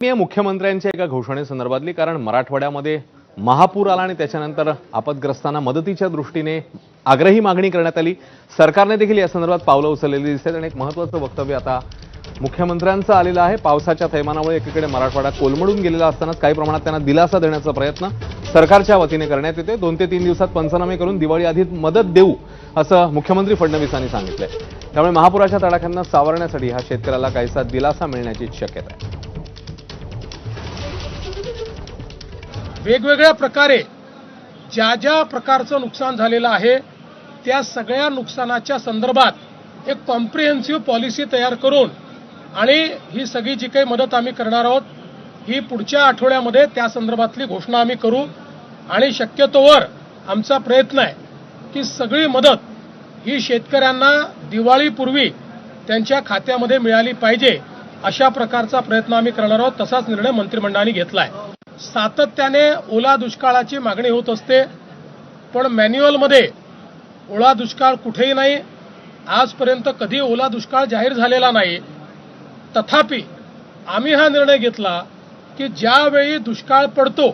मुख्यमंत्र्यांच्या एका घोषणेसंदर्भातली, कारण मराठवाड्यामध्ये महापूर आला आणि त्याच्यानंतर आपदग्रस्तांना मदतीच्या दृष्टीने आग्रही मागणी करण्यात आली। सरकारने देखील या संदर्भात पावलं उचललेली दिसतात आणि एक महत्त्वाचं वक्तव्य आता मुख्यमंत्र्यांचं आलेलं आहे। पावसाच्या थैमानामुळे एकीकडे मराठवाडा कोलमडून गेलेला असतानाच काही प्रमाणात त्यांना दिलासा देण्याचा प्रयत्न सरकारच्या वतीने करण्यात येतोय। 2 ते 3 दिवसात पंचनामे करून दिवाळी आधी मदत देऊ असं मुख्यमंत्री फडणवीसांनी सांगितलंय। त्यामुळे महापुराच्या तडाख्यांना सावरण्यासाठी हा शेतकऱ्याला काहीसा दिलासा मिळण्याची शक्यता आहे। वेगवेगळ्या प्रकारे ज्या प्रकारचं नुकसान झालेलं आहे त्या सगळ्या नुकसानाच्या संदर्भात एक कॉम्प्रिहेन्सिव्ह पॉलिसी तयार करून आणि ही सगळी जी काही मदत आम्ही करणार आहोत ही पुढच्या आठवड्यामध्ये त्या संदर्भातली घोषणा आम्ही करू आणि शक्यतोवर आमचा प्रयत्न आहे की सगळी मदत ही शेतकऱ्यांना दिवाळीपूर्वी त्यांच्या खात्यामध्ये मिळाली पाहिजे अशा प्रकारचा प्रयत्न आम्ही करणार आहोत। तसाच निर्णय मंत्रिमंडळाने घेतला आहे। सातत्याने ओला दुष्काळाची मागणी होत असते, पण मॅन्युअलमध्ये ओला दुष्काळ कुठेही नाही, आजपर्यंत कधी ओला दुष्काळ जाहीर झालेला नाही। तथापि आम्ही हा निर्णय घेतला की ज्यावेळी दुष्काळ पडतो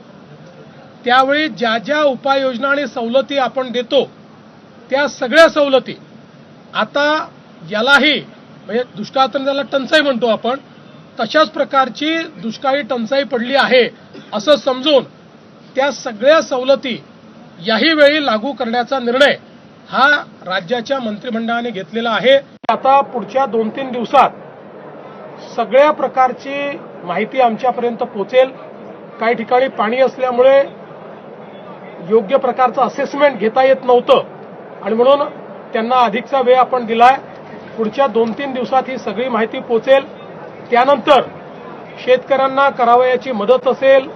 त्यावेळी ज्या उपाययोजना आणि सवलती आपण देतो त्या सगळ्या सवलती आता यालाही म्हणजे दुष्काळ तर त्याला टंचाई म्हणतो आपण, तशाच प्रकारची दुष्काळी टंचाई पडली आहे असं समजून त्या सगळ्या सवलती याही वेळी लागू करण्याचा निर्णय हा राज्याच्या मंत्रिमंडळाने घेतलेला आहे। आता पुढच्या 2-3 दिवसात सगळ्या प्रकारची माहिती आमच्यापर्यंत पोहोचेल। काही ठिकाणी पाणी असल्यामुळे योग्य प्रकारचं असेसमेंट घेता येत नव्हतं आणि म्हणून त्यांना अधिकचा वेळ आपण दिलाय। पुढच्या 2-3 दिवसात ही सगळी माहिती पोहोचेल। त्यानंतर शेतकऱ्यांना करावयाची मदत असेल,